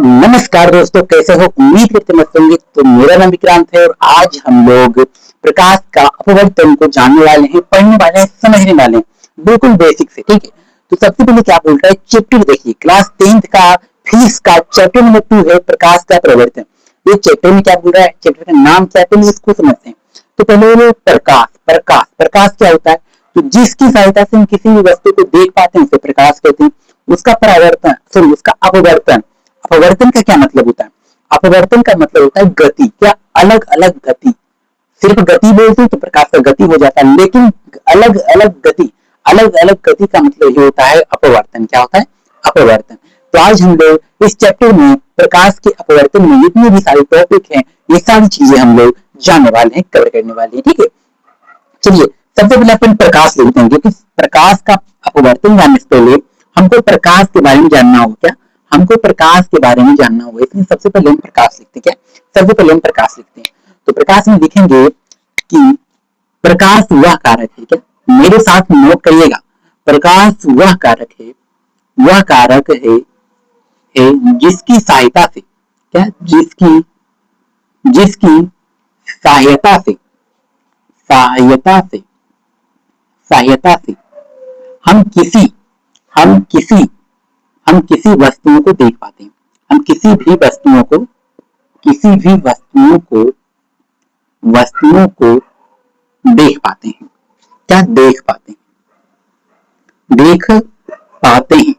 नमस्कार दोस्तों, कैसे हो? उम्मीद करते मस्त होंगे। तो मेरा नाम विक्रांत है और आज हम लोग प्रकाश का अपवर्तन को जानने वाले हैं, पढ़ने वाले हैं, समझने वाले हैं, बिल्कुल बेसिक से। ठीक है, तो सबसे पहले क्या बोल रहा है, चैप्टर देखिए, क्लास 10th का फिजिक्स का चैप्टर नंबर 2 है प्रकाश का प्रवर्तन। ये चैप्टर में क्या बोल रहा है, चैप्टर का नाम क्या है, पहले इसको समझते हैं। तो पहले प्रकाश प्रकाश प्रकाश क्या होता है? तो जिसकी सहायता से हम किसी भी वस्तु को देख पाते हैं उसे प्रकाश कहते हैं। उसका परावर्तन सॉरी उसका अपवर्तन, अपवर्तन का क्या मतलब होता है? अपवर्तन का मतलब होता है गति, क्या अलग अलग गति। सिर्फ गति बोलते हैं तो प्रकाश का गति हो जाता है, लेकिन अलग अलग गति का मतलब ये होता है अपवर्तन। क्या होता है? अपवर्तन। तो आज हम लोग इस चैप्टर में प्रकाश के अपवर्तन में जितने भी सारे टॉपिक हैं, ये सारी चीजें हम लोग जानने वाले हैं, कवर करने वाले हैं। ठीक है, चलिए सबसे पहले अपन प्रकाश लिखते हैं, क्योंकि प्रकाश का अपवर्तन जानने से पहले हमको प्रकाश के बारे में जानना होगा। क्या हमको प्रकाश के बारे में जानना होगा, इसलिए सबसे पहले हम प्रकाश लिखते हैं। क्या सबसे पहले हम प्रकाश लिखते हैं? तो प्रकाश में लिखेंगे कि प्रकाश वह कारक है। क्या मेरे साथ नोट करिएगा, प्रकाश वह कारक है, वह कारक है जिसकी सहायता से, क्या जिसकी जिसकी सहायता से सहायता से सहायता से हम किसी हम किसी हम किसी वस्तुओं को देख पाते हैं। हम किसी भी वस्तुओं को देख पाते हैं। क्या देख पाते हैं?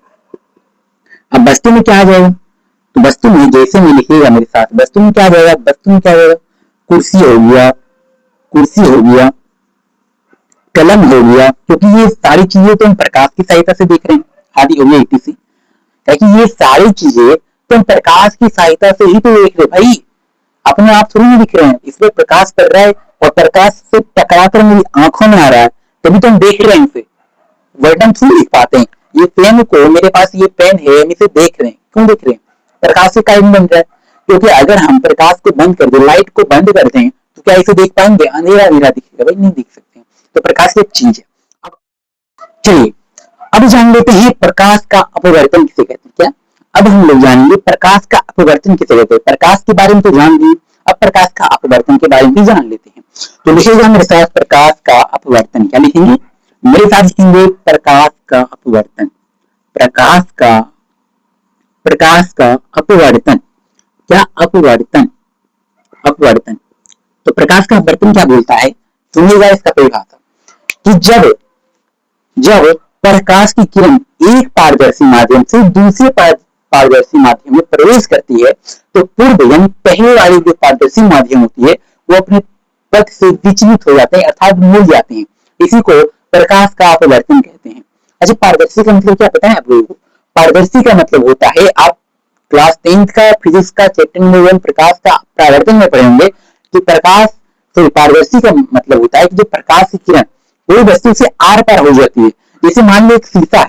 अब वस्तु में क्या आ जाएगा? तो वस्तु में जैसे में लिखिएगा मेरे साथ, वस्तु में क्या आ जाएगा? कुर्सी हो गया, कलम हो गया, क्योंकि ये सारी चीजें तो हम प्रकाश की सहायता से देख रहे हैं। आदि हो गया etc, ये सारी चीजें तो हम प्रकाश की सहायता से ही तो देख रहे भाई, अपने आप थोड़ी नहीं दिख रहे हैं। इसलिए प्रकाश पड़ रहा है और प्रकाश से टकराकर मेरी आंखों में आ रहा है, तभी तो हम देख रहे हैं इसे, वर्ड हम थोड़ी लिख पाते हैं। ये पेन को, मेरे पास ये पेन है, हम इसे देख रहे हैं। क्यों देख रहे हैं? प्रकाश से कारण बन रहा है। क्योंकि अगर हम प्रकाश को बंद कर दें, लाइट को बंद कर दें, तो क्या इसे देख पाएंगे? अंधेरा अंधेरा दिखेगा भाई, नहीं देख सकते। तो प्रकाश एक चीज है। अब चलिए अब जान लेते हैं प्रकाश का अपवर्तन किसे कहते हैं। क्या अब हम लोग जानेंगे प्रकाश का अपवर्तन किसे कहते हैं। प्रकाश के बारे में तो जान लिए, अब प्रकाश का अपवर्तन के बारे में भी जान लेते हैं। तो लिखिएगा मेरे साथ, प्रकाश का अपवर्तन। क्या लिखेंगे मेरे साथ? लिखेंगे प्रकाश का अपवर्तन। प्रकाश का अपवर्तन। क्या अपवर्तन। तो प्रकाश का अपवर्तन क्या बोलता है, सुनिएगा इसका परिभाषा, कि जब प्रकाश की किरण एक पारदर्शी माध्यम से दूसरे पारदर्शी माध्यम में प्रवेश करती है, तो पूर्व यानी पहले वाली जो पारदर्शी माध्यम होती है वो अपने पथ से विचलित हो जाते हैं, अर्थात मुड़ जाते हैं। इसी को प्रकाश का अपवर्तन कहते हैं। अच्छा, पारदर्शी का मतलब क्या पता है आप लोगों को? पारदर्शी का मतलब होता है, आप क्लास 10th का फिजिक्स का चैप्टर नंबर 1 प्रकाश का परावर्तन में पढ़ेंगे कि पारदर्शी का मतलब होता है कि जो प्रकाश की किरण कोई वस्तु से आर पार हो जाती है। जैसे मान लो एक शीशा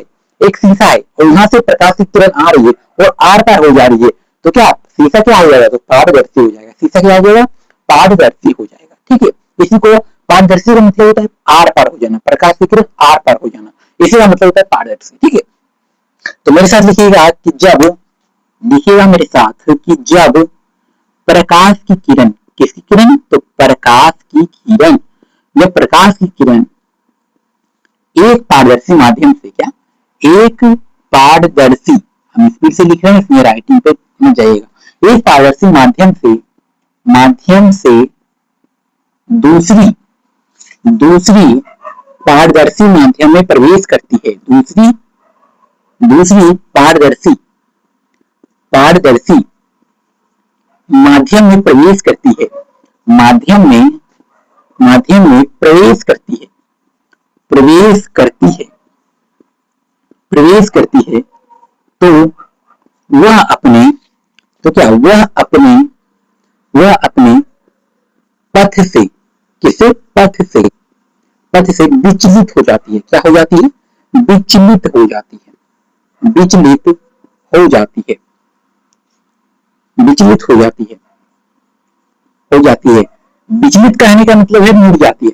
है और यहाँ से प्रकाश की किरण आ रही है और आर पार हो जा रही है, तो क्या शीशा क्या हो जाएगा? तो पारदर्शी हो जाएगा। शीशा क्या हो जाएगा? पारदर्शी हो जाएगा। ठीक है, इसी को पारदर्शी का मतलब होता है आर पार हो जाना, प्रकाश की किरण आर पार हो जाना, इसी का मतलब होता है पारदर्शी। ठीक है, तो मेरे साथ लिखिएगा कि जब प्रकाश की किरण, किसकी किरण? तो प्रकाश की किरण, जब प्रकाश की किरण एक पारदर्शी माध्यम से, क्या एक पारदर्शी, हम स्पीड से लिख रहे हैं इसमें राइटिंग पे में जाइएगा, एक पारदर्शी माध्यम से दूसरी पारदर्शी माध्यम में प्रवेश करती है। दूसरी पारदर्शी माध्यम में प्रवेश करती है, माध्यम में प्रवेश करती है, तो वह अपने पथ से, किसे पथ से विचलित हो जाती है। क्या हो जाती है? विचलित हो जाती है। विचलित हो जाती है। विचलित कहने का मतलब है मुड़ जाती है।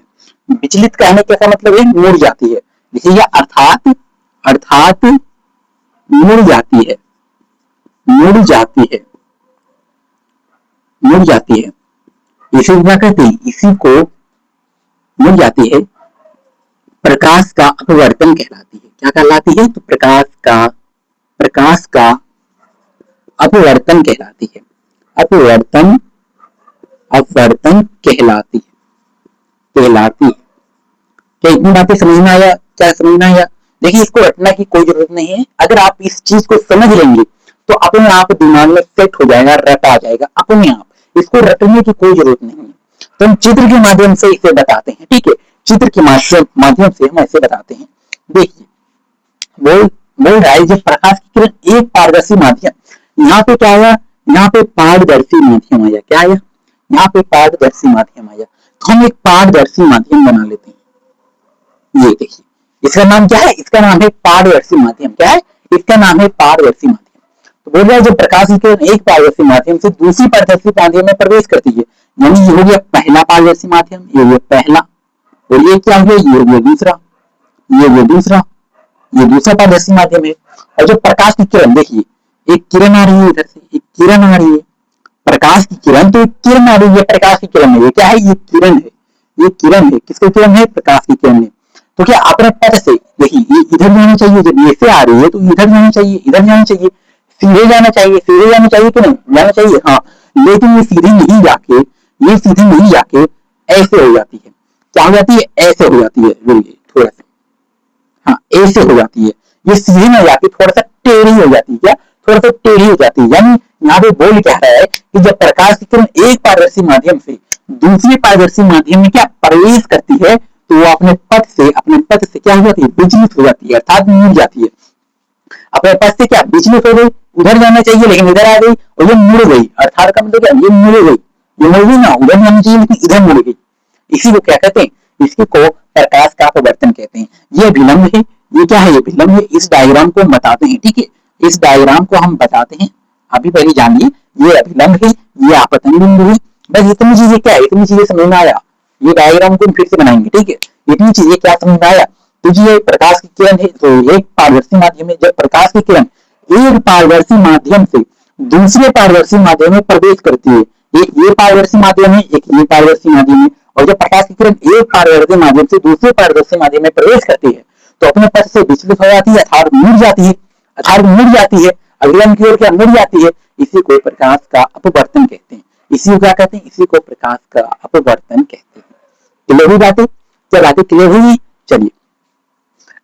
विचलित कहने का मतलब है मुड़ जाती है। देखिए अर्थात मुड़ जाती है। मुड़ जाती है, मुड़ जाती है, इसी को क्या कहते हैं, इसी को मुड़ जाती है, प्रकाश का अपवर्तन कहलाती है। क्या कहलाती है, तो प्रकाश का अपवर्तन कहलाती है, अपवर्तन कहलाती है। क्या इतनी बातें समझ में आया, क्या समझ में आया? देखिए, इसको रटना की कोई जरूरत नहीं है, अगर आप इस चीज को समझ लेंगे तो अपने आप दिमाग में सेट हो जाएगा, रटा जाएगा अपने आप, इसको रटने की कोई जरूरत नहीं है। तो हम चित्र के माध्यम से इसे बताते हैं, ठीक है, चित्र के माध्यम से हम ऐसे बताते हैं। देखिए, बोल रहा है जब प्रकाश की किरण एक पारदर्शी माध्यम, यहाँ पे क्या आया, यहाँ पे पारदर्शी माध्यम आया, क्या आया, यहाँ पे पारदर्शी माध्यम आया, तो हम एक पारदर्शी माध्यम बना लेते हैं। ये देखिए, इसका नाम क्या है, इसका नाम है पारदर्शी माध्यम। क्या है, इसका नाम है पारदर्शी माध्यम। तो बोल रहा है जब प्रकाश की किरण एक पारदर्शी माध्यम से दूसरी पारदर्शी माध्यम में प्रवेश करती है, यानी ये हो गया पहला पारदर्शी माध्यम, ये हो गया पहला, और ये क्या हो गया, ये हो गया दूसरा, ये हो गया दूसरा, ये दूसरा पारदर्शी माध्यम है। और जब प्रकाश की किरण, देखिए एक किरण आ रही है, इधर से एक किरण आ रही है, प्रकाश की किरण, तो एक किरण आ रही है, प्रकाश की किरण है, ये क्या है, ये किरण है, ये किरण है, किसकी किरण है, प्रकाश की किरण है। तो क्या अपने पथ से, देखिए ये इधर जाना चाहिए, जब ये से आ रही है तो इधर जाना चाहिए, इधर जाना चाहिए, सीधे जाना चाहिए, सीधे जाना चाहिए कि नहीं जाना चाहिए, हाँ, लेकिन ये सीधे नहीं जाके, ये सीधे नहीं जाके ऐसे हो जाती है, क्या हो जाती है, ऐसे हो जाती है, थोड़ा सा, हाँ ऐसे हो जाती है, ये सीधे ना जाके थोड़ा सा टेढ़ी हो जाती है, क्या थोड़ा सा टेढ़ी हो जाती है। यानी यहाँ पे बोल क्या रहा है कि जब प्रकाश की किरण एक पारदर्शी माध्यम से दूसरे पारदर्शी माध्यम में क्या प्रवेश करती है, तो वो अपने पथ से क्या हो जाती है, विचलित हो जाती है, अर्थात मुड़ जाती है। अपने पथ से क्या विचलित हो गई, उधर जाना चाहिए लेकिन इधर आ गई, और ये मुड़ गई, अर्थात का मतलब क्या, ये मुड़ गई ना, उधर जाना चाहिए लेकिन इधर मुड़ गई। इसी को क्या कहते हैं, इसी को प्रकाश का अपवर्तन कहते हैं। ये विलंब है, ये क्या है, ये विलंब है। इस डायग्राम को हम बताते हैं, ठीक है, इस डायग्राम को हम बताते हैं, अभी पहले जानिए, ये अभिलंब है, ये आपतन बिंदु है। बस इतनी चीजें क्या है, इतनी चीजें समझ में आया, ये डायग्राम को फिर से बनाएंगे, ठीक है, इतनी चीजें क्या समझ में आया, तो ये प्रकाश की किरण है, तो एक पारदर्शी माध्यम है, जब प्रकाश की किरण एक पारदर्शी माध्यम से दूसरे पारदर्शी माध्यम में प्रवेश करती है, एक ये पारदर्शी माध्यम है, एक ये पारदर्शी माध्यम है, और जब प्रकाश की किरण एक पारदर्शी माध्यम से दूसरे पारदर्शी माध्यम में प्रवेश करती है तो अपने पथ से विचलित हो जाती है, अर्थात मुड़ जाती है, अभिलंब की ओर क्या मुड़ जाती है। इसी को प्रकाश का अपवर्तन कहते हैं। इसी को क्या कहते हैं, इसी को प्रकाश का अपवर्तन कहते हैं। क्लियर हुई बातें, क्या बातें क्लियर हुई? चलिए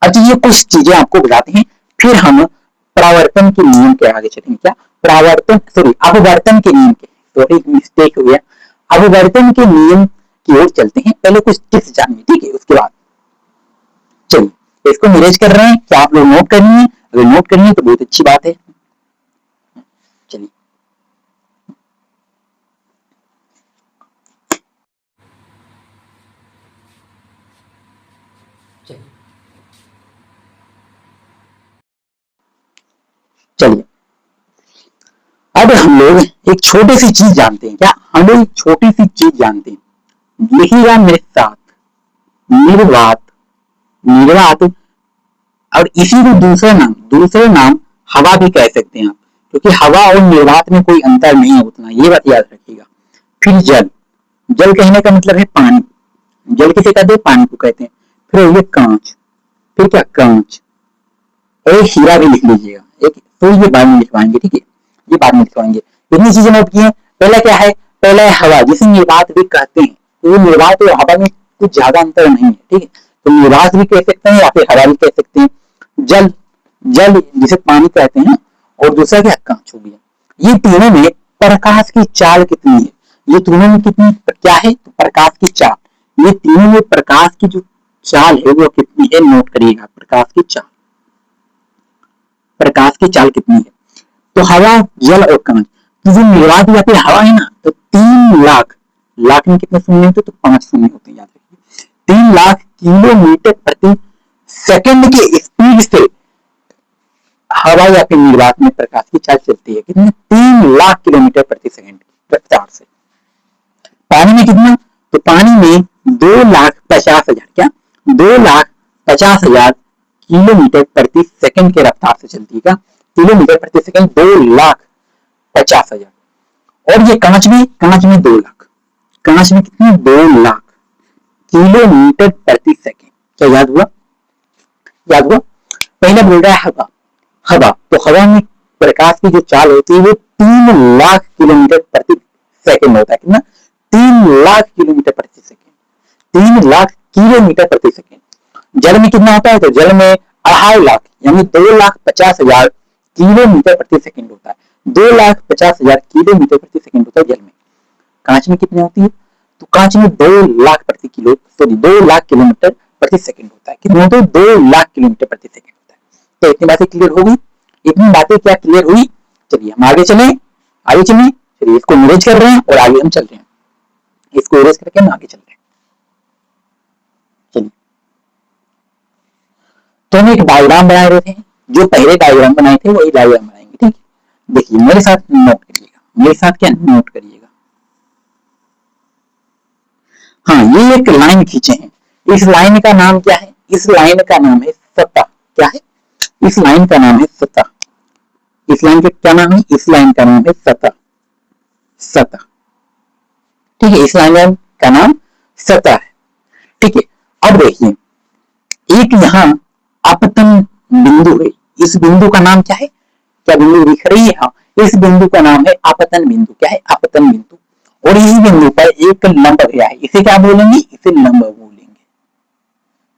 अच्छा, ये कुछ चीजें आपको बताते हैं, फिर हम परावर्तन के नियम के आगे चलेंगे। क्या अपवर्तन के नियम के, तो एक मिस्टेक हो गया, अपवर्तन के नियम की ओर चलते हैं। पहले कुछ टिप्स जानिए, ठीक है, उसके बाद चलिए इसको मैनेज कर रहे हैं, क्या आप लोग नोट करनी है? अगर नोट करनी है तो बहुत अच्छी बात है। चलिए चलिए अब हम लोग एक छोटी सी चीज जानते हैं। क्या हम लोग एक छोटी सी चीज जानते हैं, लिखिएगा मेरे साथ, निर्वात, निर्वात, और इसी को दूसरा नाम हवा भी कह सकते हैं आप, क्योंकि हवा और निर्वात में कोई अंतर नहीं है उतना, ये बात याद रखिएगा। फिर जल, जल कहने का मतलब है पानी, जल किसे कहते हैं, पानी को कहते हैं। फिर ये कांच, फिर क्या कांच, और एक हीरा भी लिख लीजिएगा, एक तो ये बाद में लिखवाएंगे, ठीक है, ये बाद में लिखवाएंगे। इतनी चीजें नोट की है। पहला क्या है, पहला है हवा, जिसे निर्वात भी कहते हैं। तो ये निर्वात और हवा में कुछ ज्यादा अंतर नहीं है, ठीक है, तो निर्वात भी कह सकते हैं या फिर हवा भी कह सकते हैं। जल, जल जिसे पानी कहते हैं, और दूसरा क्या, कांच हो गया। ये तीनों में प्रकाश की चाल कितनी है, ये तीनों में कितनी क्या है, तो प्रकाश की चाल, ये तीनों में प्रकाश की जो चाल है वो कितनी है, नोट करिएगा, प्रकाश की चाल, प्रकाश की चाल कितनी है। तो हवा, जल और कांच, तो जो निर्वात या फिर हवा है ना, तो 3 लाख, लाख में कितने शून्य होते, तो 5 शून्य होते हैं, याद रखिए। 3 लाख किलोमीटर प्रति सेकंड के स्पीड से हवा या फिर निर्वात में प्रकाश की चाल चलती है। कितने, 3 लाख किलोमीटर प्रति सेकंड की रफ्तार से। पानी में कितना, तो पानी में 2,50,000, क्या 2,50,000 किलोमीटर प्रति सेकंड के रफ्तार से चलती है। क्या किलोमीटर प्रति सेकंड, 2 लाख 50,000। और ये कांच में 2 लाख, कांच में कितने 2 लाख किलोमीटर प्रति सेकेंड। क्या याद हुआ? पहला बोल रहा है हवा, तो हवा में प्रकाश की जो चाल होती है वो 3 लाख किलोमीटर प्रति सेकेंड होता है। कितना? 3 लाख किलोमीटर प्रति सेकेंड, 3 लाख किलोमीटर प्रति सेकेंड। जल में कितना होता है? तो जल में 2.5 लाख यानी 2,50,000 किलोमीटर प्रति सेकेंड होता है। 2,50,000 किलोमीटर प्रति सेकेंड होता है जल में। कांच में कितनी होती है? तो कांच में 2 लाख किलोमीटर प्रति सेकेंड होता है। कितना होता है? 2 लाख किलोमीटर प्रति सेकेंड होता है। तो इतनी बातें क्लियर हो गई। इतनी बातें क्या क्लियर हुई? चलिए हम आगे चले। चलिए इसको इरेज कर रहे हैं और आगे हम चल रहे हैं। इसको इरेज करके हम आगे चल रहे हैं। चलिए, तो हम एक डायग्राम बना रहे थे, जो पहले डायग्राम बनाए थे वही डायग्राम बनाएंगे। ठीक है, देखिए मेरे साथ नोट करिएगा। हाँ, ये एक लाइन खींचे हैं। इस लाइन का नाम क्या है? इस लाइन का नाम है सतह। क्या है? इस लाइन का नाम है सतह। इस लाइन का क्या नाम है? इस लाइन का नाम है सतह। ठीक है, इस लाइन का नाम सतह है। ठीक है, अब देखिए एक यहाँ अपतन बिंदु है। इस बिंदु का नाम क्या है? क्या बिंदु दिख रही है? हाँ, इस बिंदु का नाम है अपतन बिंदु। क्या है? अपतन बिंदु। और इस बिंदु पर एक लंब गया है। इसे क्या बोलेंगे? इसे लंब बोलेंगे।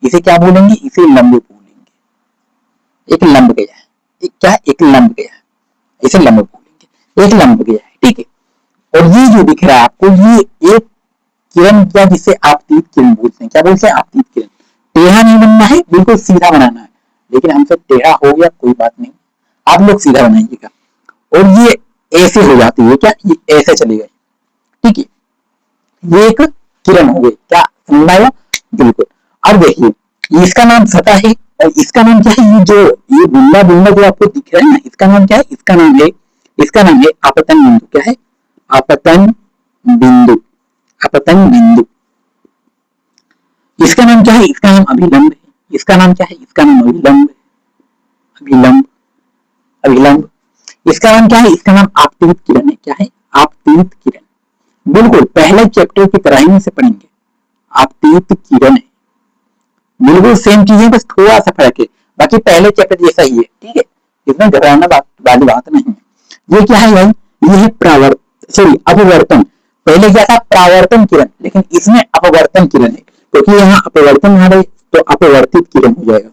इसे क्या बोलेंगे? इसे लंब बोलेंगे। एक लंब गया है। एक लंब गया है, इसे लंब बोलेंगे। एक लंब गया है। ठीक है, और ये जो दिख रहा है आपको, ये एक किरण क्या, जिसे आपतित किरण बोलते हैं। क्या बोलते हैं? आपतित किरण। टेढ़ा नहीं बनना है, बिल्कुल सीधा बनाना है। लेकिन हमसे टेढ़ा हो गया कोई बात नहीं, आप लोग सीधा बनाइएगा। और ये ऐसे हो जाती है। क्या? ये ऐसे चली गई। ठीक है, ये एक किरण हो गई। क्या समझ आया? बिल्कुल। अब देखिए इसका नाम सतह है और इसका नाम क्या है? ये बुंदा जो आपको दिख रहा है ना, इसका नाम क्या है? इसका नाम है आपतन बिंदु। क्या है? आपतन बिंदु। इसका नाम क्या है? इसका नाम अभिलंब है। इसका नाम क्या है? इसका नाम अभिलंब है। अभिलंब। इसका नाम क्या है? इसका नाम आपतित किरण है। क्या है? आपतित किरण। बिल्कुल पहले चैप्टर की तरह ही से पढ़ेंगे। आपतित किरण है, बिल्कुल सेम चीज है, बस थोड़ा सा फर्क है। बाकी पहले चैप्टर जैसा ही है। ठीक है, इसमें घबराना वाली बात नहीं है। ये क्या है भाई? ये है अपवर्तन। पहले क्या था? परावर्तन किरण, लेकिन इसमें अपवर्तन किरण है, क्योंकि यहाँ अपवर्तन आ रही तो अपवर्तित किरण हो जाएगा।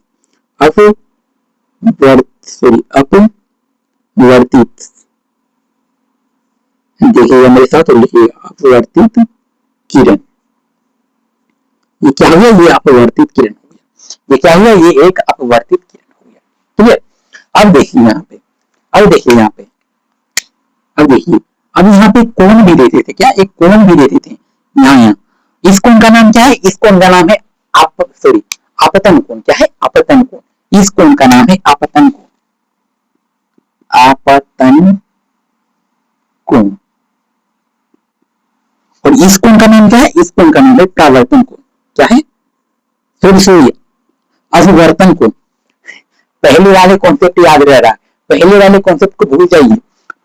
अपवर्तित। देखिएगा मेरे साथ और लिखिएगा अपवर्तित किरण। ये क्या हुआ? ये अपवर्तित किरण हो गया। ये क्या हुआ? ये एक अपवर्तित किरण हो गया। ठीक है, अब देखिए यहाँ पे अब यहाँ पे कोण भी देते थे। क्या? एक कोण भी देते थे यहाँ। इस कोण का नाम क्या है? इस कोण का नाम है आपतन कोण। क्या है? आपतन कोण। इस कोण का नाम है आपतन कोण। और इस कोण का नाम क्या है? इस कोण का नाम है परावर्तन कोण। क्या है? अपवर्तन कोण। पहले वाले कॉन्सेप्ट याद रह रहा है, पहले वाले कॉन्सेप्ट को भूल जाइए।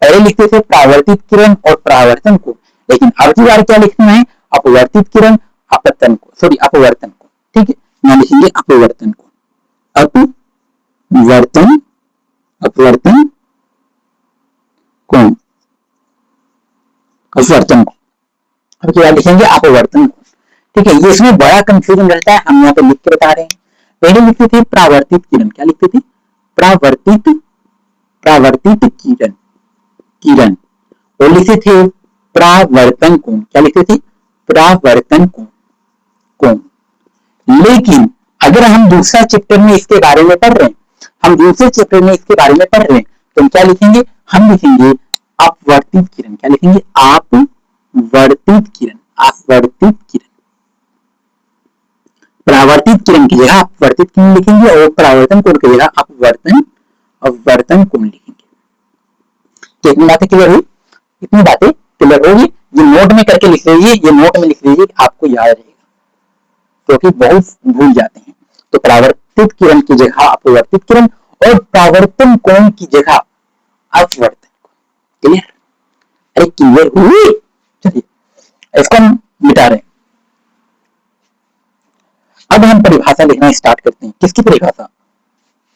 पहले लिखते थे परावर्तित किरण और परावर्तन कोण, लेकिन अब की बार क्या लिखना है? अपवर्तित किरण, अपवर्तन कोण। ठीक है, यहाँ लिखेंगे अपवर्तन कोण। अपवर्तन कोण। अब क्या लिखेंगे? अपवर्तन कोण। ठीक है, ये इसमें बड़ा कंफ्यूजन रहता है, हम यहाँ पे लिख के बता रहे हैं। पहले लिखते थे परावर्तित किरण। क्या लिखते थे? परावर्तित किरण। और लिखते थे परावर्तन कोण। क्या लिखते थे? परावर्तन कोण। लेकिन अगर हम दूसरा चैप्टर में इसके बारे में पढ़ रहे हैं, तो हम क्या लिखेंगे? हम लिखेंगे अपवर्तित किरण। क्या लिखेंगे? अपवर्तित किरण। परावर्तित किरण की जगह अपवर्तित किरण लिखेंगे और परावर्तन कोण की जगह अपवर्तन कोण लिखेंगे। तो इतनी बातें क्लियर हुई? इतनी बातें क्लियर होगी। ये नोट में करके लिख लीजिए, आपको याद रहेगा, क्योंकि बहुत भूल जाते हैं। तो परावर्तित किरण की जगह अपवर्तित किरण और परावर्तन कोण की जगह अपवर्तन कोण। क्लियर? अरे क्लियर हुई? चलिए इसको हम मिटा रहे हैं। अब हम परिभाषा लिखना स्टार्ट करते हैं। किसकी परिभाषा?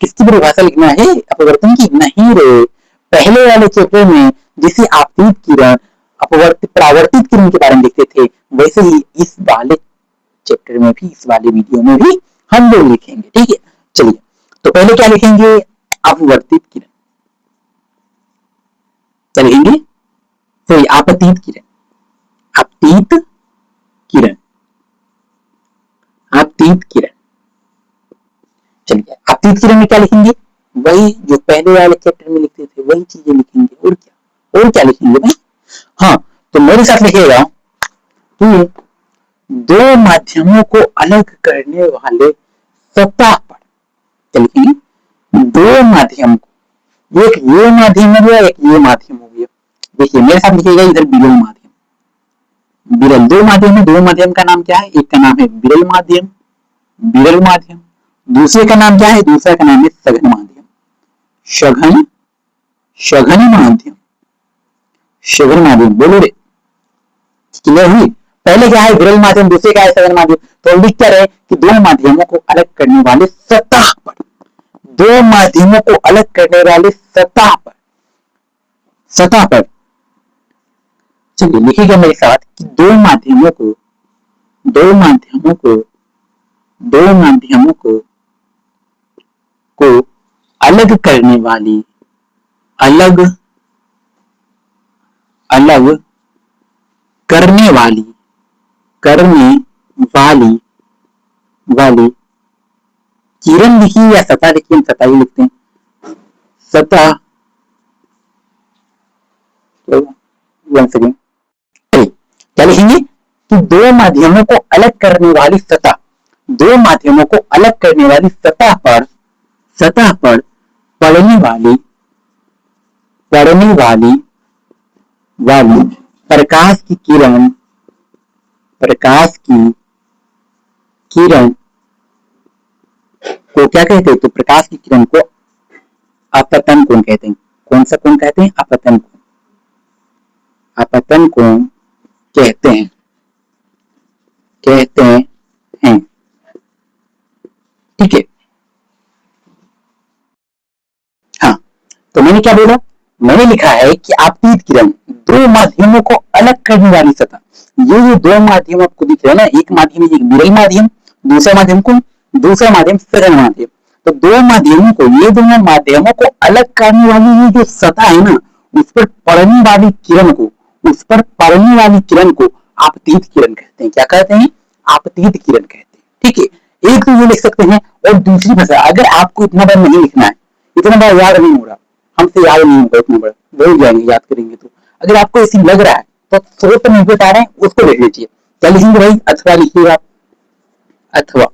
किसकी परिभाषा लिखना है? अपवर्तन की? नहीं रे, पहले वाले चैप्टर में जिसे आपतित किरण परावर्तित किरण के बारे में लिखते थे, वैसे ही इस वाले चैप्टर में भी, इस वाले वीडियो में भी हम लोग लिखेंगे। ठीक है, चलिए तो पहले क्या लिखेंगे? अपवर्तित किरण। क्या लिखेंगे? सही, आपतित किरण। आपतित किरण, आपतित किरण। चलिए आपतित किरण में क्या लिखेंगे? वही जो पहले वाले चैप्टर में लिखते थे, वही चीजें लिखेंगे। और क्या, और क्या लिखेंगे भाई? हाँ, तो मेरे साथ लिखिएगा कि दो माध्यमों को अलग करने वाले सतह पर, क्या लिखेंगे? दो माध्यम को, एक ये माध्यम हो गया, एक ये माध्यम हो गया। देखिए मेरे साथ लिखिएगा इधर विरल माध्यम। विरल दो माध्यम है, दो माध्यम का नाम क्या है? एक का नाम है विरल माध्यम, विरल माध्यम। दूसरे का नाम क्या है? दूसरा का नाम है सघन माध्यम, सघन, सघन माध्यम, सघन माध्यम। बोलो रे, क्लियर हुई? पहले क्या है? विरल माध्यम, दूसरे का है सघन माध्यम। तो लिख क्या रहे कि दो माध्यमों को अलग करने वाले सतह पर, दो माध्यमों को अलग करने वाले सतह पर, सतह पर। चलिए लिखिएगा मेरे साथ कि दो माध्यमों को, दो माध्यमों को, दो माध्यमों को अलग करने वाली, अलग, अलग करने वाली, करने वाली, वाली किरण लिखी या सतह लिखी? हम सतह ही लिखते हैं, सतह। वन सेकेंड, क्या लिखेंगे कि दो माध्यमों को अलग करने वाली सतह, दो माध्यमों को अलग करने वाली सतह पर, सतह पर पड़ने वाली, पड़ने वाली, वाली प्रकाश की किरण, प्रकाश की किरण को क्या कहते हैं? तो प्रकाश की किरण को अपतन कोण कहते हैं। कौन सा कोण कहते हैं? अपतन कोण, अपतन कोण कहते हैं, कहते हैं। ठीक है, हाँ तो मैंने क्या बोला? मैंने लिखा है कि आपतित किरण दो माध्यमों को अलग करने वाली सतह। ये दो माध्यम आपको दिख रहे हैं ना, एक माध्यम एक विरल माध्यम, दूसरा माध्यम कौन? दूसरा माध्यम सघन माध्यम। तो दो माध्यमों को, ये दोनों माध्यमों को अलग करने वाली ये जो सतह है ना, उस पर पड़ने वाली किरण को, उस पर पड़ने वाली किरण को आपतित किरण कहते हैं। क्या कहते हैं? आपतित किरण कहते हैं। ठीक है, एक तो ये लिख सकते हैं, और दूसरी भाषा अगर आपको इतना बार नहीं लिखना है, इतना बार याद नहीं हो रहा, हमसे याद नहीं होगा इतना बड़ा, भूल जाएंगे याद करेंगे तो। अगर आपको ऐसी लग रहा है तो स्रोत नहीं बता रहे हैं, उसको लिख लीजिए। क्या लिखेंगे भाई? अथवा लिखिएगा, अथवा।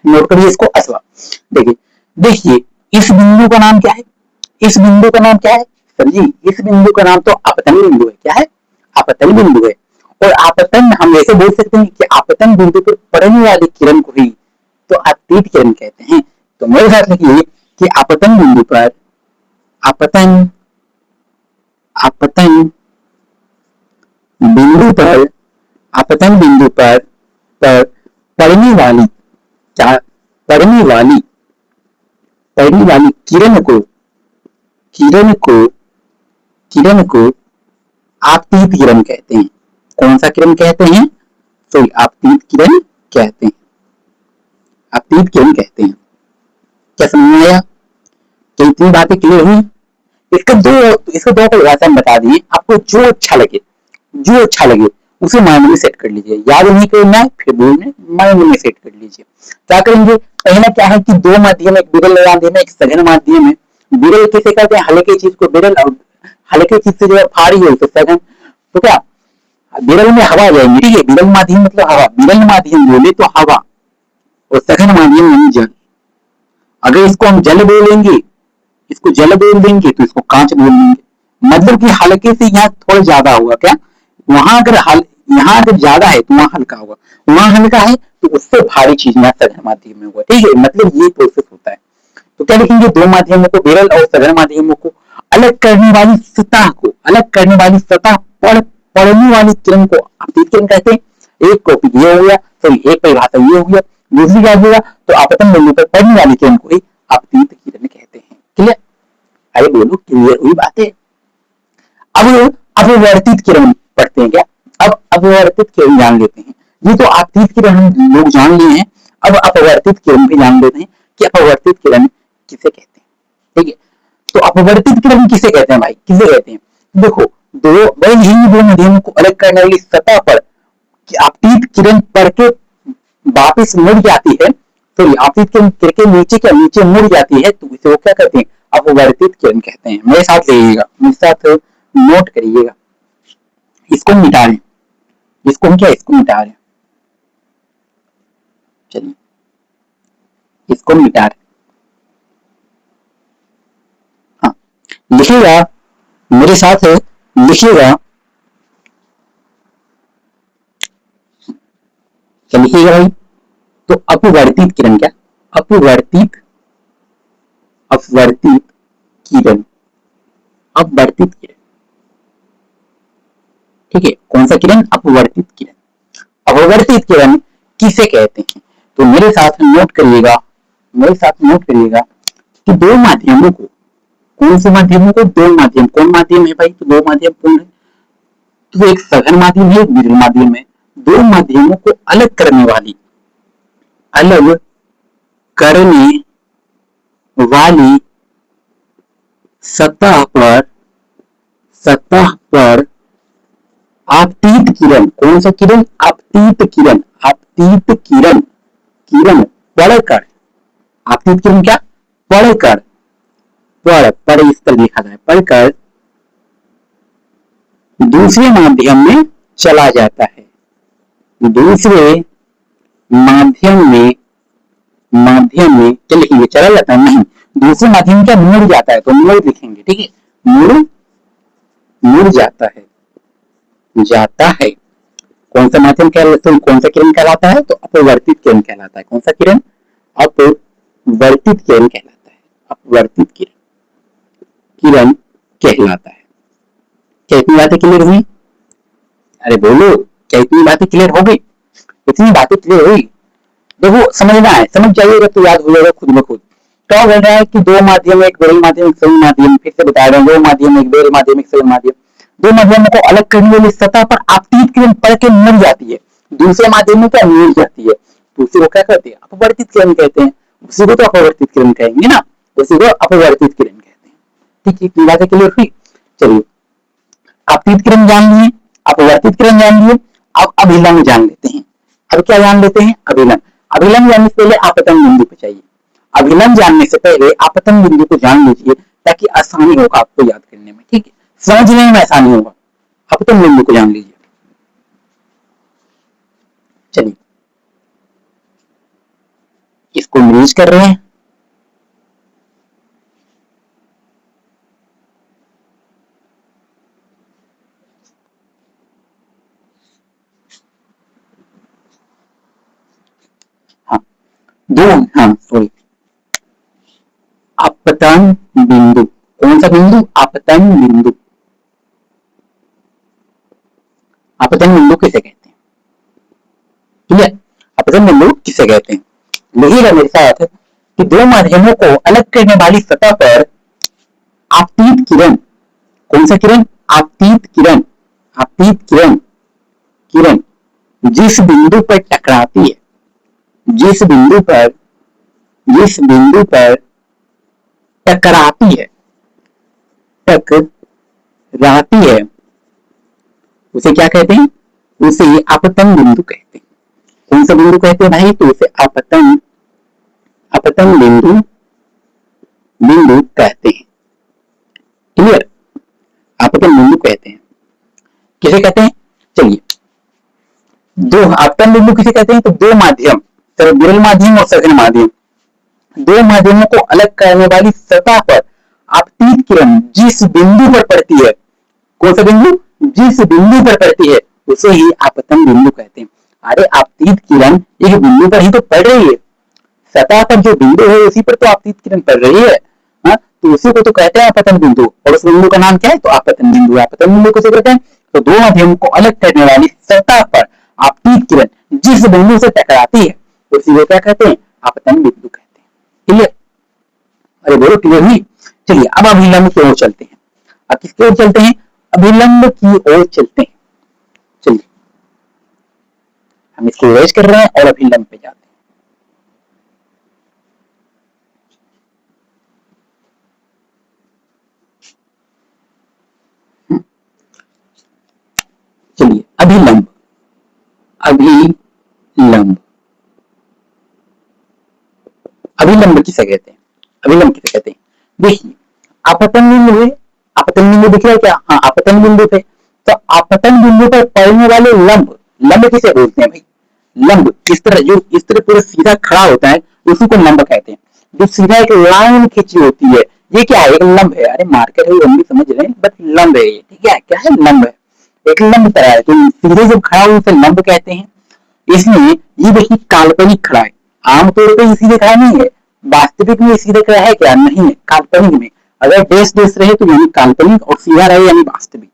नोट करिए इसको, अथवा। देखिए, देखिए इस बिंदु का नाम क्या है? इस बिंदु का नाम क्या है सर जी? इस बिंदु का नाम तो आपतन बिंदु है। क्या है? आपतन बिंदु है। और आपतन हम ऐसे बोल सकते हैं कि आपतन बिंदु पर पड़ने वाली किरण को ही तो आपतित किरण कहते हैं। तो मेरे साथ लिखिए कि आपतन बिंदु पर, आपतन, आपतन बिंदु पर, आपतन बिंदु पर पड़ने वाली, क्या पड़ने वाली, पड़ने वाली किरण को, किरण को, किरण को आपतित किरण कहते हैं। कौन सा किरण कहते हैं? तो आपतित किरण कहते हैं, आपतित किरण कहते हैं। क्या समझ में आया? तो इतनी बातें क्लियर हुई? इसको दो परिभाषा में बता दिए, आपको जो अच्छा लगे, जो अच्छा लगे उसे माइंड में सेट कर लीजिए। याद नहीं करना है फिर बोलने, माइंड में सेट कर लीजिए। क्या करेंगे? पहला क्या है कि दो माध्यम, एक विरल माध्यम है, एक सघन माध्यम है। विरल किसे कहते हैं? हल्के चीज को विरल, और हल्के चीज से जो है भारी हो तो सघन। तो क्या विरल में हवा जाएंगी? ठीक है, विरल माध्यम मतलब हवा, विरल माध्यम बोले तो हवा, और सघन माध्यम यानी जल। अगर इसको हम जल बोलेंगे, इसको जल बोल देंगे तो इसको कांच बोल देंगे। मतलब कि हल्के से यहाँ थोड़ा ज्यादा होगा। क्या वहां अगर यहाँ अगर ज्यादा है तो वहां हल्का होगा, वहां हल्का है तो उससे भारी चीज यहाँ सघन माध्यम में होगा। ठीक है, मतलब ये प्रोसेस होता है। तो क्या लिखेंगे? दो माध्यमों को, विरल और सघन माध्यमों को अलग करने वाली सतह को, अलग करने वाली सतह पर पड़ने वाली किरण को आपतित किरण कहते हैं। एक टॉपिक ये हो गया, सॉरी एक परिभाषा ये हो गया। दूसरी क्या होगा, तो आपतन बिंदु पर पड़ने वाली किरण को ही आपतित किरण कहते हैं। क्लियर? अरे बोलो क्लियर हुई बात है? अब अपवर्तित किरण पढ़ते हैं क्या? अब अपवर्तित किरण जान लेते हैं। ये तो आपतित किरण हम लोग जान लिए हैं, अब अपवर्तित किरण भी जान लेते हैं कि अपवर्तित किरण किसे कहते हैं। ठीक है, तो अपवर्तित किरण किसे कहते हैं भाई? किसे कहते हैं? देखो, दो माध्यमों को अलग करने वाली सतह पर आपतित किरण पड़ के वापिस मुड़ जाती है, तो आपतित किरण के नीचे क्या नीचे मुड़ जाती है, तो इसे वो क्या कहते हैं? अपवर्तित किरण कहते हैं। मेरे साथ रहिएगा, मेरे साथ नोट करिएगा। इसको मिटा लें, इसको हम क्या इसको मिटा रहे, चलिए इसको मिटा रहे। हाँ, लिखिएगा मेरे साथ, लिखिएगा, क्या लिखिएगा भाई? तो अपवर्तित किरण क्या? अपवर्तित किरण, अपवर्तित किरण। ठीक है, कौन सा किरण? अपवर्तित किरण। अपवर्तित किरण किसे कहते हैं? तो मेरे साथ नोट करिएगा, मेरे साथ नोट करिएगा कि दो माध्यमों को, कौन से माध्यमों को? दो माध्यम। कौन माध्यम है भाई? तो दो माध्यम कौन है? तो एक सघन माध्यम है, एक विरल माध्यम है। दो माध्यमों को अलग करने वाली सतह पर आपतित किरण, कौन सा किरण? आपतित किरण, आपतित किरण पड़कर, आपतित किरण क्या? पड़कर, पड़ इस पर लिखा जाए, पढ़कर दूसरे माध्यम में चला जाता है। दूसरे माध्यम में क्या लिखेंगे? चला जाता है? नहीं, दूसरे माध्यम में क्या मुड़ जाता है, तो मुड़ लिखेंगे। ठीक है, मुड़ जाता है, जाता है। कौन सा माध्यम कहलाता है? कौन सा किरण कहलाता है? तो अपवर्तित किरण कहलाता है। कौन सा किरण? अपवर्तित किरण कहलाता है, अपवर्तित किरण कहलाता है। क्या इतनी बातें क्लियर हुई? अरे बोलो, क्या इतनी बातें क्लियर हो गई? इतनी बातें क्लियर हुई? देखो समझना है, समझ जाइएगा तो याद हो जाएगा खुद ब खुद। क्या बोल रहा है कि दो माध्यम, एक विरल माध्यम, एक सघन माध्यम। फिर से बता रहे हैं, दो माध्यम, एक विरल माध्यम, एक सघन माध्यम। दो माध्यमों को अलग करने वाली सतह पर आपतित किरण पड़ के मुड़ जाती है, दूसरे माध्यम में क्या मुड़ जाती है, तो उसी को क्या कहते हैं? अपवर्तित किरण कहते हैं। उसी को तो अपवर्तित किरण कहेंगे ना, उसी को अपवर्तित किरण कहते हैं। ठीक है, इतनी बातें क्लियर हुई? चलिए, आपतित किरण जान लिए, अपवर्तित किरण जान लिए, अब अभिलंब जान लेते हैं। अब क्या जान लेते हैं? अभिलंब। अभिलंब जानने से पहले आपतन बिंदु पे चाहिए। अभिलंब जानने से पहले आपतन बिंदु को जान लीजिए, ताकि आसानी होगा आपको याद करने में। ठीक है, समझने में आसानी होगा। आपतन बिंदु को जान लीजिए। चलिए, इसको यूज कर रहे हैं। सॉरी, आपतन बिंदु। कौन सा बिंदु? आपतन बिंदु। आपतन बिंदु किसे कहते हैं? ठीक है, आपतन बिंदु किसे कहते हैं? लिखिएगा मेरे साथ कि दो माध्यमों को अलग करने वाली सतह पर आपतित किरण, कौन सा किरण? आपतित किरण, आपतित किरण जिस बिंदु पर टकराती है, जिस बिंदु पर टकराती है, उसे क्या कहते हैं? उसे आपतन बिंदु कहते हैं। कौन सा बिंदु कहते हैं भाई? तो उसे आपतन बिंदु कहते हैं। क्लियर? आपतन बिंदु कहते हैं। किसे कहते हैं? चलिए, दो आपतन बिंदु किसे कहते हैं? तो दो माध्यम, विरल माध्यम और सघन माध्यम, दो माध्यमों को अलग करने वाली सतह पर आपतित किरण जिस बिंदु पर पड़ती है, कौन सा बिंदु? जिस बिंदु पर पड़ती है, उसे ही आपतन बिंदु कहते हैं। अरे आपतित किरण एक बिंदु पर ही तो पड़ रही है, सतह पर जो बिंदु है उसी पर तो आपतित किरण पड़ रही है। तो उसी को तो कहते हैं आपतन बिंदु, और उस बिंदु का नाम क्या है, तो आपतन बिंदु। आपतन बिंदु किसे कहते हैं, तो दो माध्यम को अलग करने वाली सतह पर आपतित किरण जिस बिंदु से टकराती है उसी को क्या कहते हैं, आपतन बिंदु कहते हैं। क्लियर, अरे बोलो क्लियर हुई। चलिए अब अभिलंब की ओर चलते हैं। अब किसकी ओर चलते हैं, अभिलंब की ओर चलते हैं। चलिए हम इसको इरेज कर रहे हैं और अभिलंब पे जाते हैं। चलिए अभिलंब, अभिलंब, अभिलंब किसे कहते हैं, अभिलंब किसे कहते हैं। देखिए आपतन बिंदु है, आपतन बिंदु दिख रहा है क्या, हाँ आपतन बिंदु पे, तो आपतन बिंदु पर पड़ने वाले लंब, लंब किसे बोलते हैं भाई, लंब इस तरह, जो इस तरह पूरा सीधा खड़ा होता है उसी को लंब कहते हैं। जो सीधा एक लाइन खींची होती है ये क्या है, एक लंब है। अरे मार्कर है हम भी समझ रहे हैं, बट लंब है ये, ठीक है, क्या है, लंब है, एक लंब तरह है, तो सीधे जब खड़ा हो उसे लंब कहते हैं। इसलिए ये देखिए काल्पनिक खड़ा है, आमतौर पर सीधे खड़ा नहीं है, वास्तविक में सीधे खड़ा है क्या, नहीं है, काल्पनिक में अगर देश देश रहे तो यानी काल्पनिक, और सीधा रहे यानी वास्तविक।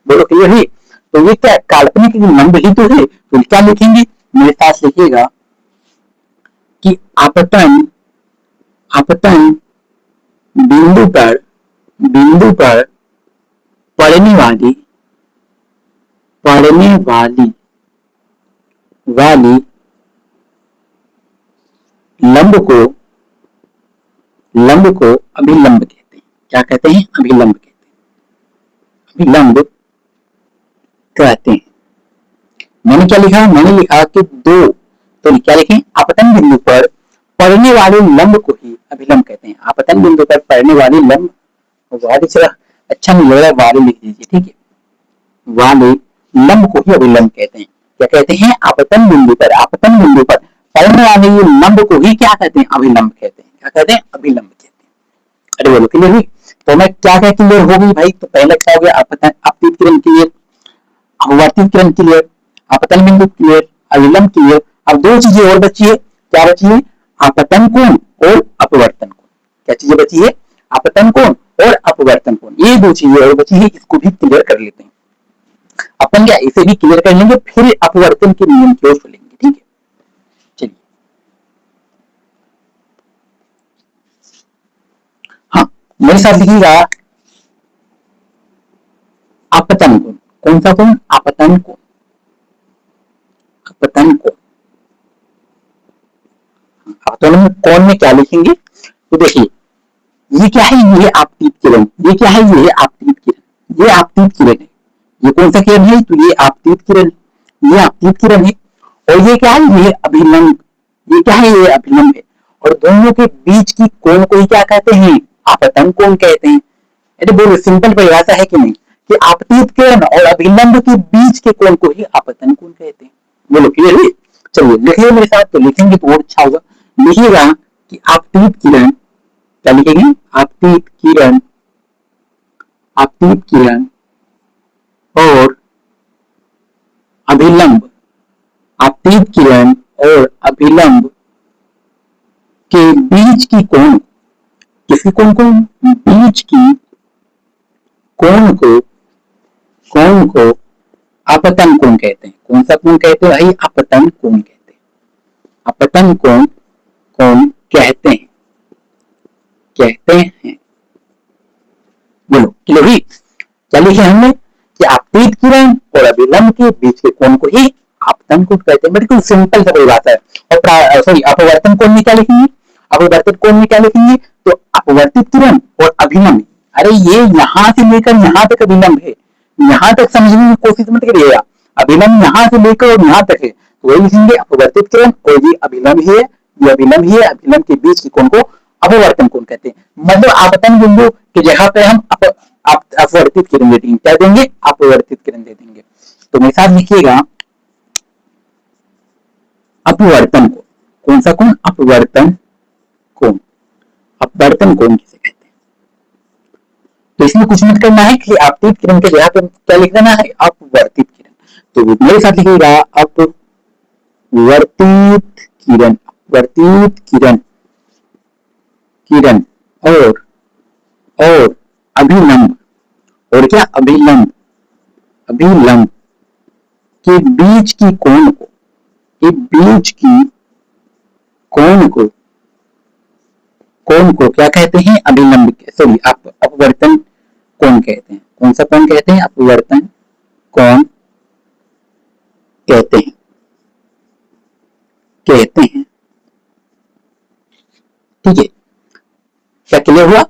बोलो क्लियर है। तो ये क्या काल्पनिक लंब ही तो है, तो क्या लिखेंगे, मेरे साथ लिखिएगा कि आपतन, आपतन बिंदु पर, बिंदु पर पड़ने वाली, पड़ने वाली, वाली लंब को, लंब को अभिलंब कहते हैं। क्या कहते हैं, अभिलंब कहते हैं, अभिलंब कहते हैं। मैंने क्या लिखा, मैंने लिखा कि दो, तो क्या लिखें, आपतन बिंदु पर पड़ने वाले लंब को ही अभिलंब कहते हैं। आपतन बिंदु पर पड़ने वाली लंब, वाली चला अच्छा नहीं लग रहा है, वाली लिख दीजिए, ठीक है, वाले लंब को ही अभिलंब कहते हैं। क्या कहते हैं, आपतन बिंदु पर, आपतन बिंदु पर पड़ने वाले ये लंब को ही क्या कहते हैं, अभिलंब कहते हैं। क्या कहते हैं, अभिलंब कहते हैं। अरे बोलो क्लियर हुई। तो मैं क्या क्या क्लियर हो गई भाई, तो पहले क्या हो गया, आपतन, आपतित किरण क्लियर, अपवर्तित किरण क्लियर, आपतन बिंदु क्लियर, अभिलंब क्लियर। अब दो चीजें और बची है, क्या बची है, आपतन कोण और अपवर्तन कोण। क्या चीजें बची है, आपतन कोण और अपवर्तन कोण, ये दो चीजें और बची है, इसको भी क्लियर कर लेते हैं अपन। क्या इसे भी क्लियर कर लेंगे, फिर अपवर्तन के नियम की ओर चलेंगे, ठीक है। चलिए हाँ मेरे साथ लिखिएगा, आपतन कोण, कौन सा कोण, आपतन कोण, आपतन कोण। आपतन कोण में क्या लिखेंगे, तो देखिए ये क्या है, ये आपतित किरण, ये क्या है, ये आपतित किरण, ये आपतित किरण है। ये कौन सा किरण है, तो ये आपतित किरण, ये आपतित किरण है। और ये क्या है, ये अभिलंब, ये क्या है, ये अभिलंब है। और दोनों के बीच की कोण को ही क्या कहते हैं, आपतन कोण कहते हैं। अरे बोलो सिंपल परिभाषा है कि नहीं, कि आपतित किरण और अभिलंब के बीच के कोण को ही आपतन कोण कहते हैं। बोलो क्लियर है। चलिए लिखिए मेरे साथ, तो लिखेंगे तो और अच्छा होगा। लिखिएगा कि आपतित किरण, क्या लिखेंगे, आपतित किरण, आपतित किरण और अभिलंब, आपतित किरण और अभिलंब के बीच की कोण, किसकी कोण को, बीच की कोण को, कोण को आपतन कोण कहते हैं। कौन सा कोण कहते हैं भाई, आपतन कोण कहते हैं, आपतन कोण, कोण कहते हैं, कहते हैं। बोलो क्लियर हुई। क्या लिखे हमने, कि आपतित किरण और अभिलंब के बीच के कोण को ही आपतन कोण कहते हैं। बिल्कुल सिंपल सा बात है। और सॉरी अपवर्तन कोण में क्या लिखेंगे, अपवर्तित कोण में क्या लिखेंगे, तो अपवर्तित किरण और अभिलंब, अरे ये यहां से लेकर यहां तक अभिलंब है, यहां तक समझने की कोशिश मत करिएगा, अभिलंब यहां से लेकर और यहां तक है, तो वही लिखेंगे अपवर्तित किरण और ये अभिलंब ही है, ये अभिलंब ही है, अभिलंब के बीच के कोण को अपवर्तन कोण कहते हैं। मतलब आपतन बिंदु की जगह पे हम अपवर्तित किरण दे देंगे, क्या देंगे, अपवर्तित किरण दे देंगे। तो मेरे साथ लिखिएगा अपवर्तन कोण, कौन सा कोण, अपवर्तन कोण, अपवर्तन कोण किसे कहते हैं। तो इसमें कुछ मत करना है कि आपतित किरण के जगह पे क्या लिख देना है, अपवर्तित किरण। तो मेरे साथ लिखिएगा अपवर्तित किरण, अपवर्तित किरण, किरण और और अभिलंब, और क्या अभिलंब, अभिलंब के बीच की कोण को, के बीच की कोण को क्या कहते हैं? अभिलंब, सॉरी अपवर्तन कोण कहते हैं। कौन सा कोण कहते हैं? अपवर्तन कोण कहते हैं, ठीक है। क्या क्लियर हुआ?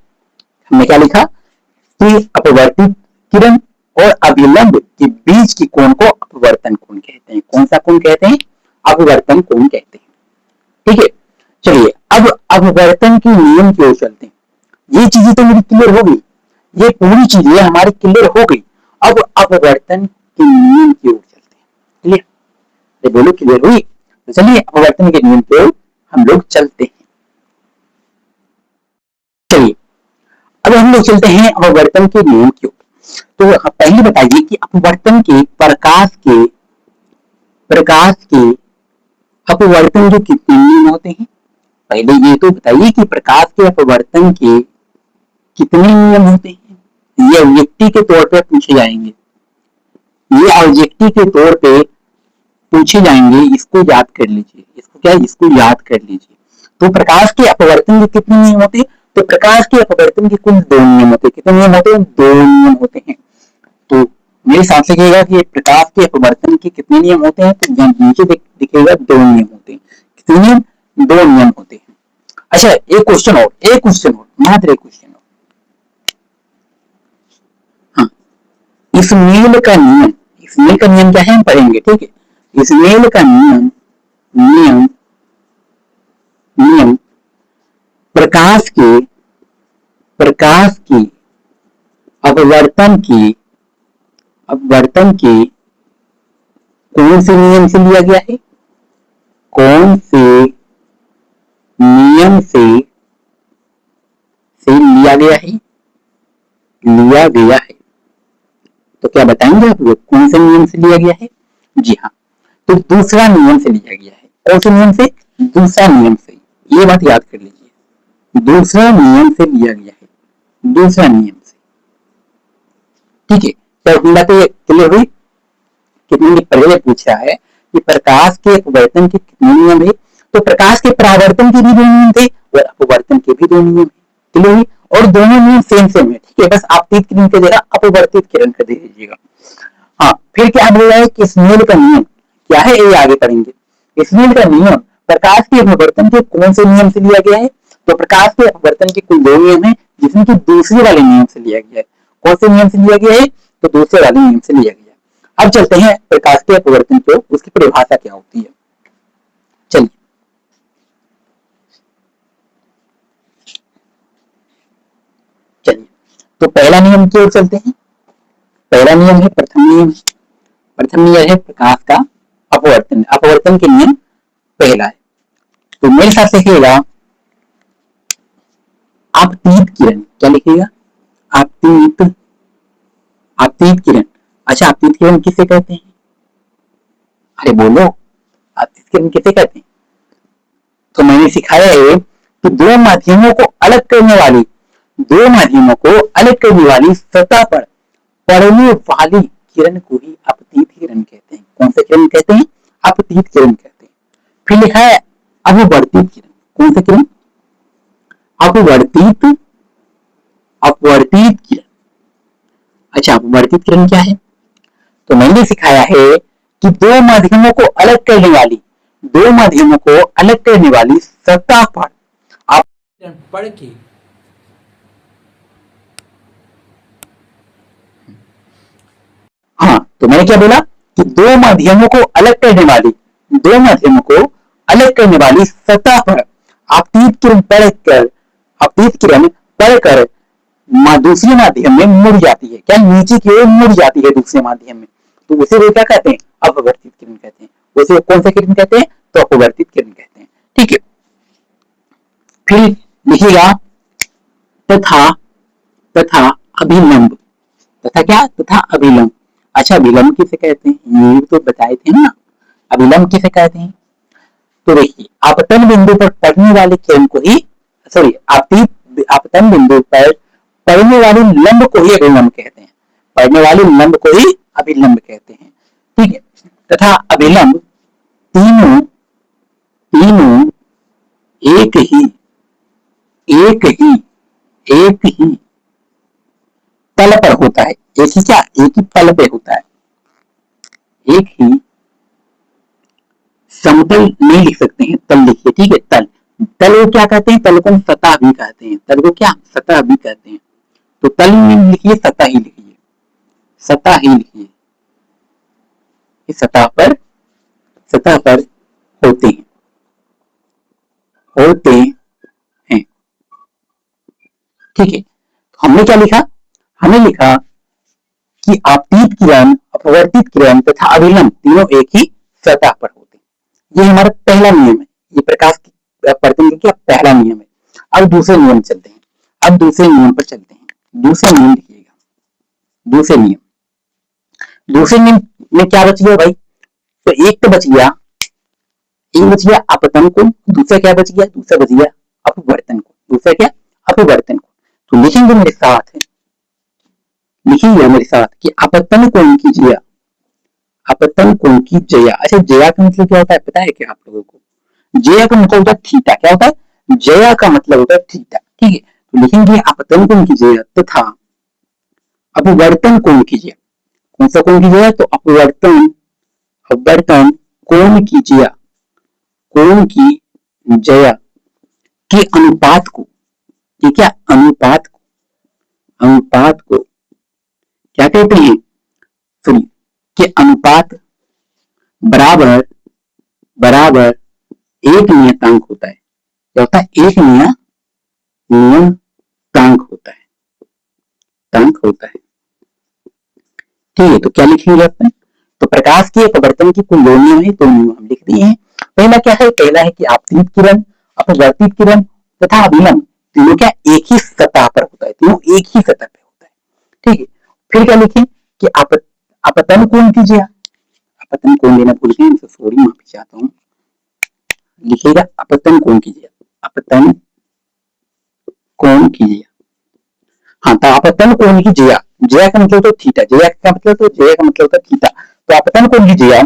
हमने क्या लिखा कि अपवर्तित किरण और अभिलंब के बीच की कोण को अपवर्तन कोण कहते हैं। कौन सा कोण कहते हैं? अपवर्तन कोण कहते हैं, ठीक है। चलिए अब अपवर्तन के नियम की ओर चलते हैं। ये चीजें तो मेरी क्लियर हो गई, ये पूरी चीजें हमारी क्लियर हो गई। अब अपवर्तन के नियम की ओर चलते हैं। क्लियर? ये बोलो क्लियर हुई? तो चलिए अपवर्तन के नियम की ओर हम लोग चलते हैं। चलिए अब हम लोग चलते हैं अपवर्तन के नियम की ओर। तो पहले बताइए कि अपवर्तन के प्रकाश के अपवर्तन के कितने नियम होते हैं? पहले ये तो बताइए कि प्रकाश के अपवर्तन के कितने नियम होते हैं? ये ऑब्जेक्टिव के तौर पे पूछे जाएंगे, ये ऑब्जेक्टिव के तौर पे पूछे जाएंगे। इसको याद कर लीजिए, इसको क्या, इसको याद कर लीजिए। तो प्रकाश के अपवर्तन के कितने नियम होते हैं? तो प्रकाश के अपवर्तन के कुल 2 नियम होते हैं। कितने नियम होते हैं? 2 नियम होते हैं। तो मेरे हिसाब से कहेगा कि प्रकाश के अपवर्तन के कितने नियम होते हैं? तो यहाँ नीचे दिखेगा 2 नियम होते हैं। कितने नियम? 2 नियम होते हैं। अच्छा एक क्वेश्चन और, मात्र एक क्वेश्चन और। हाँ, इसमेल का नियम क्या है हम पढ़ेंगे, ठीक है। इसमेल का नियम प्रकाश की अपवर्तन के कौन से नियम से लिया गया है? कौन से नियम से लिया गया है? तो क्या बताएंगे आप लोग कौन से नियम से लिया गया है? जी हाँ, तो दूसरा नियम से लिया गया है। कौन से नियम से? दूसरा नियम से। ये बात याद कर लीजिए, दूसरा नियम से लिया गया है, दूसरा नियम से, ठीक है। तो बातें क्लियर हुई? कितने पहले पूछा है कि प्रकाश के अपवर्तन के कितने नियम है? तो प्रकाश के परावर्तन के भी 2 नियम थे और अपवर्तन के भी 2 नियम है। क्लियर हुई? और दोनों नियम सेम है, ठीक है। बस आपतित किरण की जगह अपवर्तित किरण कर दीजिएगा। हाँ, फिर क्या बोल रहा है कि स्नेल का नियम क्या है? ये आगे पढ़ेंगे। स्नेल का नियम प्रकाश के अपवर्तन के कौन से नियम से लिया गया है? तो प्रकाश के अपवर्तन के कुल 2 नियम है, जिसमें कि दूसरे वाले नियम से लिया गया है। कौन से नियम से लिया गया है? तो दूसरे वाले नियम से लिया गया है। अब चलते हैं प्रकाश के अपवर्तन को, उसकी परिभाषा क्या होती है। चलिए तो पहला नियम की ओर चलते हैं। पहला नियम है प्रथम नियम है प्रकाश का अपवर्तन के नियम पहला है। तो मेरे साथ लिखिएगा आपतित किरण। क्या लिखिएगा? आपतित किरण। अच्छा, आपतित किरण किसे कहते हैं? अरे बोलो, आपतित किरण किसे कहते हैं? तो मैंने सिखाया है कि दो माध्यमों को अलग करने वाली सतह पर पड़ने वाली किरण को ही आपतित किरण कहते हैं। कौन सा किरण कहते हैं? आपतित किरण कहते हैं। फिर लिखा है अपवर्तित किरण। कौन सा किरण? अपवर्तित किरण। अच्छा, अपवर्तित किरण क्या है? तो मैंने सिखाया है कि दो माध्यमों को अलग करने वाली सतह पर आप पढ़ के हाँ, तो मैंने क्या बोला कि दो माध्यमों को अलग करने वाली सतह पर आपतित किरण पड़कर दूसरे माध्यम में मुड़ जाती है। क्या? नीचे की ओर मुड़ जाती है दूसरे माध्यम में, तो उसे वो क्या कहते हैं? अपवर्तित किरण कहते हैं। उसे कौन सा किरण कहते हैं? तो अपवर्तित किरण कहते हैं, ठीक है। फिर लिखिएगा तथा अभिलंब। तथा क्या? तथा अभिलंब। अच्छा, अभिलंब किसे कहते हैं? ये तो बताए थे ना, अभिलंब किसे कहते हैं? तो देखिए, आपतन बिंदु पर पड़ने वाले किरण को ही आपतन बिंदु पर पढ़ने वाले लंब को ही अभिलंब कहते हैं, पढ़ने वाले लंब को ही अभिलंब कहते हैं, ठीक है। तथा अभिलंब तीनों तीनों एक ही तल पर होता है, एक ही क्या, एक ही तल पे होता है, एक ही समतल नहीं लिख सकते हैं, तल लिखिए, ठीक है। तल, तल को क्या कहते हैं, तल को सतह भी कहते हैं, तल को क्या, सतह भी कहते हैं। तो तल में लिखिए, सतह ही लिखिए, सतह ही लिखिए, सतह पर होते हैं, ठीक है। तो हमने क्या लिखा, हमने लिखा कि आपतित किरण, अपवर्तित किरण तथा अभिलंब तीनों एक ही सतह पर होते हैं। ये हमारा पहला नियम है, ये प्रकाश की पढ़ते क्या पहला नियम है। अब दूसरे नियम चलते हैं, अब दूसरे नियम पर चलते हैं। दूसरे नियम लिखिएगा, दूसरे नियम में क्या बच गया भाई, तो एक तो बच गया, अपतन कोण, दूसरा क्या बच गया, दूसरा बच गया अपवर्तन कोण, दूसरा क्या, अपवर्तन कोण। तो लिखेंगे मेरे साथ, लिखिए मेरे साथ कि अपतन कोण की जया, अपतन कोण की जया। अच्छा, जया का मतलब क्या होता है पता है क्या आप लोगों को, जया का मतलब होता है थीटा, क्या होता है, जया का मतलब होता है थीटा, ठीक है। तो लिखेंगे अपतन कोण की जया तथा अपवर्तन कोण की जया। कौन सा कोण की जया, तो अपवर्तन कोण की जया, कोण की जया के अनुपात को, ये क्या, अनुपात को क्या कहते हैं, सुनिए, कि अनुपात बराबर एक नियतांक होता है, क्या होता है, एक नियतांक होता है, ठीक है। तो क्या लिखेंगे अपन, तो प्रकाश की अपवर्तन की कुल दो नियम है, दो नियम हम लिख दिए हैं। पहला क्या है, पहला है कि आपतित किरण, अपवर्तित किरण तथा अभिलंब तीनों क्या एक ही सतह पर होता है, तीनों एक ही सतह पे होता है, ठीक है। फिर क्या लिखें कि अपतन कोण की जया, अपतन कोण लेना भूल गए, सॉरी माफी चाहता हूँ, लिखिएगा अपतन कोण की जया, अपतन कोण की जया, हाँ। तो अपतन कोण की जया, जया का मतलब तो थीटा, जया का मतलब तो जया का मतलब होता है थीटा। तो अपतन कोण की जया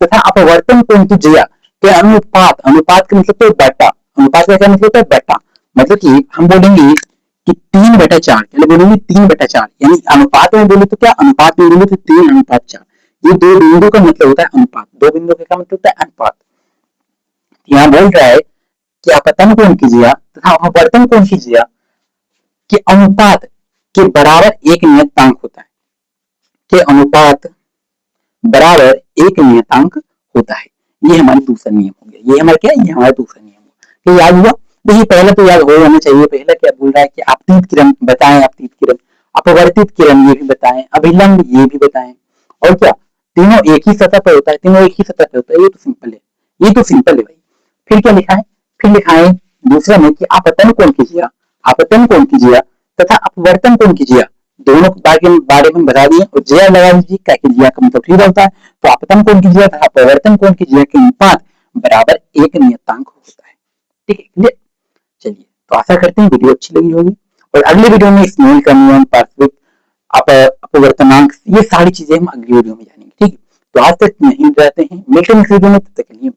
तथा अपवर्तन कोण की जया के अनुपात, अनुपात का मतलब तो बटा, अनुपात का क्या मतलब होता है, बटा, मतलब कि हम बोलेंगे कि 3/4, क्या बोलेंगे 3/4, यानी अनुपात में बोले तो क्या, अनुपात में बोले तो 3:4। ये दो बिंदु का मतलब होता है अनुपात, दो बिंदु का मतलब होता है अनुपात। यहाँ बोल रहा है कि अपतन कोण की जया तथा अपवर्तन कोण की जया के अनुपात के बराबर एक नियतांक होता है, के अनुपात बराबर एक नियतांक होता है। ये हमारा दूसरा नियम हो गया, ये हमारा क्या, ये हमारा दूसरा नियम हुआ। तो याद हुआ, देखिए पहला तो याद हो जाना चाहिए। पहला क्या बोल रहा है कि आपतित किरण बताएं, आपतित किरण, अपवर्तित किरण ये भी बताएं, अभिलंब ये भी बताएं, और क्या तीनों एक ही सतह पर होता है, तीनों एक ही सतह पर होता है। ये तो सिंपल है, ये तो सिंपल है भाई। फिर क्या लिखा है, फिर लिखा है दूसरा में कि आपतन कोण की जया, आपतन कोण की जया तथा अपवर्तन कोण की जया, दोनों के बारे में बता दिए, और जया लगा दीजिए, क्या कि जया का मतलब ठीक होता है। तो आपतन कोण की जया तथा अपवर्तन कोण की जया के अनुपात बराबर एक नियतांक होता है, ठीक है, क्लियर। चलिए, तो आशा करते हैं वीडियो अच्छी लगी होगी, और अगले वीडियो में स्नेल का नियम, पार्श्विक अपवर्तनांक, ये सारी चीजें हम अगली वीडियो में जानेंगे, ठीक है। तो आज तक यहीं रहते हैं, मिलते हैं नेक्स्ट वीडियो में, तब तक के लिए।